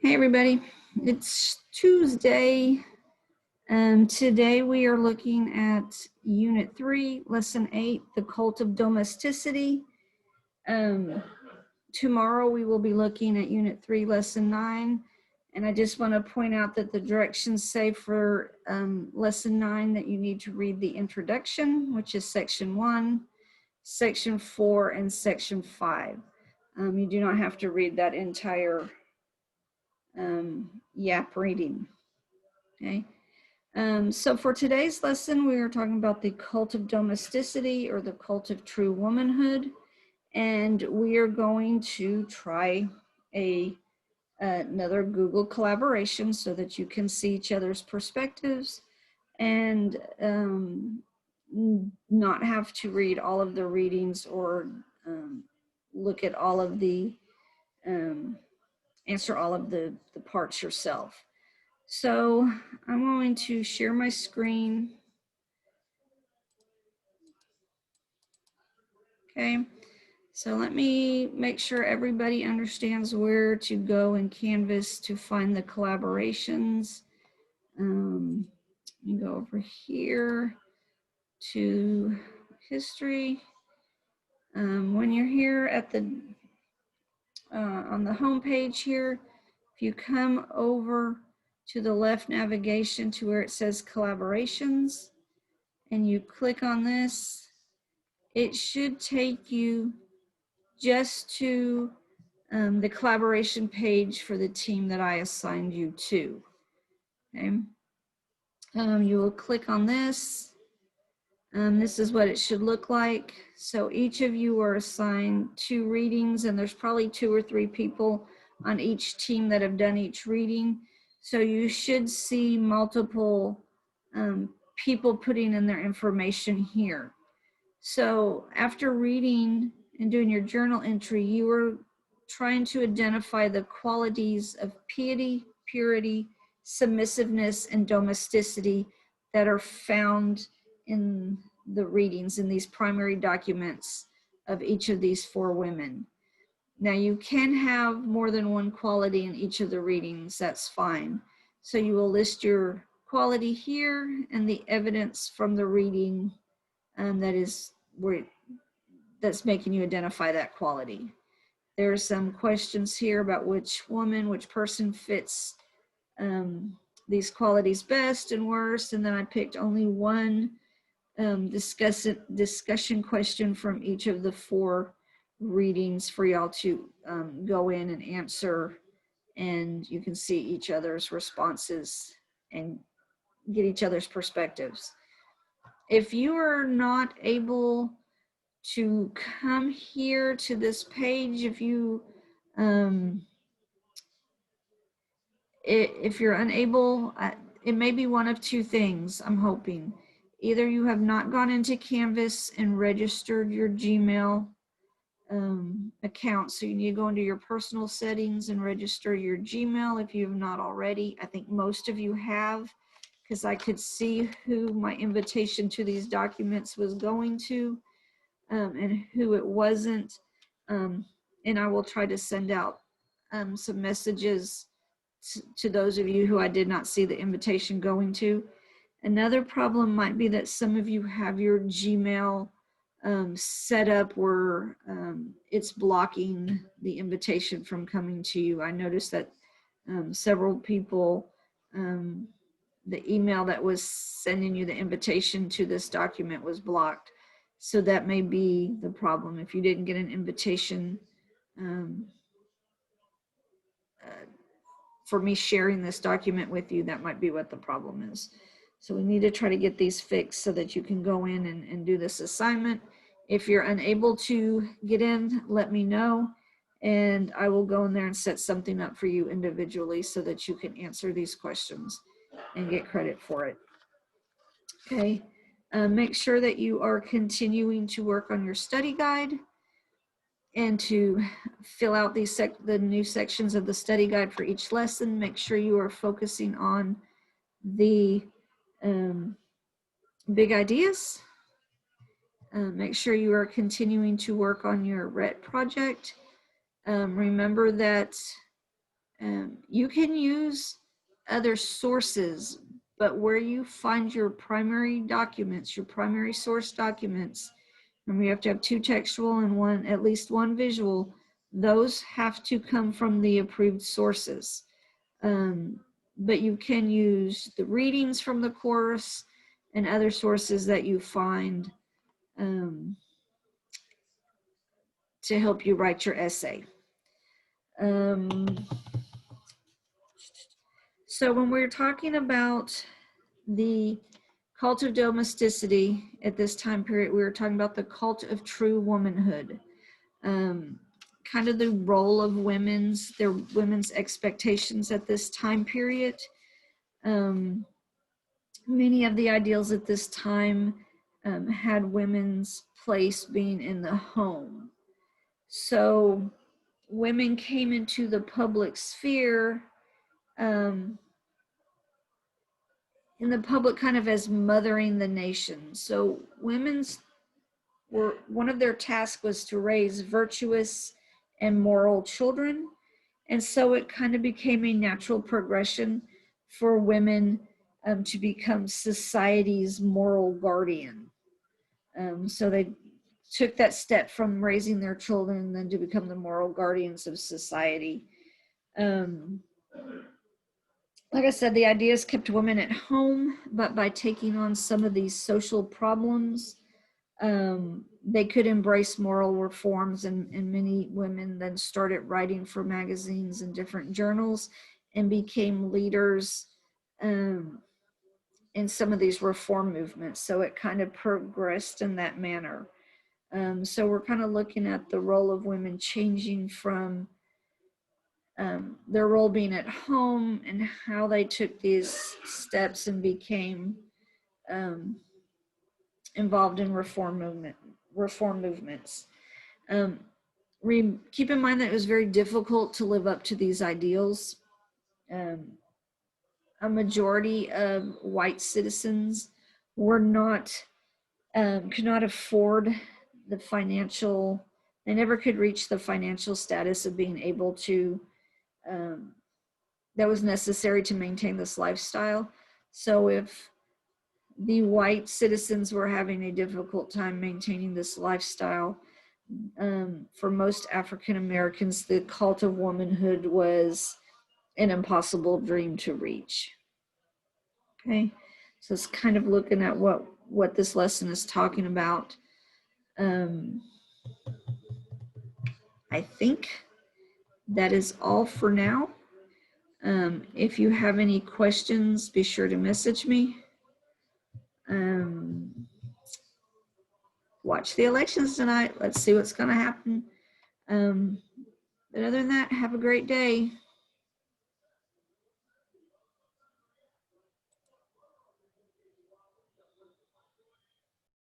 Hey everybody, it's Tuesday. Today we are looking at Unit 3, Lesson 8, The Cult of Domesticity. Tomorrow we will be looking at Unit 3, Lesson 9. And I just want to point out that the directions say for Lesson 9 that you need to read the introduction, which is Section 1, Section 4, and Section 5. You do not have to read that entire YAP reading. Okay. So for today's lesson, we are talking about the cult of domesticity or the cult of true womanhood. And we are going to try another Google collaboration so that you can see each other's perspectives and not have to read all of the readings or look at all of the, answer all of the parts yourself. So I'm going to share my screen. Okay, so let me make sure everybody understands where to go in Canvas to find the collaborations. Let me go over here to history. When you're here at the on the home page here, if you come over to the left navigation to where it says collaborations and you click on this, it should take you just to the collaboration page for the team that I assigned you to. Okay. You will click on this. This is what it should look like. So each of you are assigned 2 readings, and there's probably 2 or 3 people on each team that have done each reading. So you should see multiple people putting in their information here. So after reading and doing your journal entry, you were trying to identify the qualities of piety, purity, submissiveness, and domesticity that are found in the readings in these primary documents of each of these 4 women. Now you can have more than one quality in each of the readings, that's fine. So you will list your quality here and the evidence from the reading that's making you identify that quality. There are some questions here about which woman, which person fits these qualities best and worst, and then I picked only one discussion question from each of the 4 readings for y'all to go in and answer, and you can see each other's responses and get each other's perspectives. If you are not able to come here to this page, if you're unable, it may be one of 2 things, I'm hoping. Either you have not gone into Canvas and registered your Gmail account, so you need to go into your personal settings and register your Gmail if you have not already. I think most of you have, because I could see who my invitation to these documents was going to. And who it wasn't, and I will try to send out some messages to those of you who I did not see the invitation going to. Another problem might be that some of you have your Gmail set up where it's blocking the invitation from coming to you. I noticed that several people, the email that was sending you the invitation to this document was blocked. So that may be the problem. If you didn't get an invitation for me sharing this document with you, that might be what the problem is. So we need to try to get these fixed so that you can go in and do this assignment. If you're unable to get in, let me know, and I will go in there and set something up for you individually so that you can answer these questions and get credit for it. Okay. Make sure that you are continuing to work on your study guide and to fill out the new sections of the study guide for each lesson. Make sure you are focusing on the big ideas. Make sure you are continuing to work on your RET project. Remember that You can use other sources, but where you find your primary documents, your primary source documents, remember you have to have 2 textual and at least 1 visual, those have to come from the approved sources. But you can use the readings from the course and other sources that you find to help you write your essay. So when we're talking about the cult of domesticity at this time period, we were talking about the cult of true womanhood. Kind of the role of women's expectations at this time period. Many of the ideals at this time had women's place being in the home. So women came into the public sphere in the public kind of as mothering the nation. So women's one of their tasks was to raise virtuous and moral children. And so it kind of became a natural progression for women to become society's moral guardian. So they took that step from raising their children then to become the moral guardians of society. Like I said, the ideas kept women at home, but by taking on some of these social problems, they could embrace moral reforms, and many women then started writing for magazines and different journals and became leaders in some of these reform movements. So it kind of progressed in that manner. So we're kind of looking at the role of women changing from their role being at home and how they took these steps and became involved in reform movements. Keep in mind that it was very difficult to live up to these ideals. A majority of white citizens were not could not afford the financial. They never could reach the financial status of being able to that was necessary to maintain this lifestyle. So if the white citizens were having a difficult time maintaining this lifestyle, for most African Americans, the cult of womanhood was an impossible dream to reach. Okay, so it's kind of looking at what this lesson is talking about. I think that is all for now. If you have any questions, be sure to message me. Watch the elections tonight. Let's see what's going to happen. But other than that, have a great day.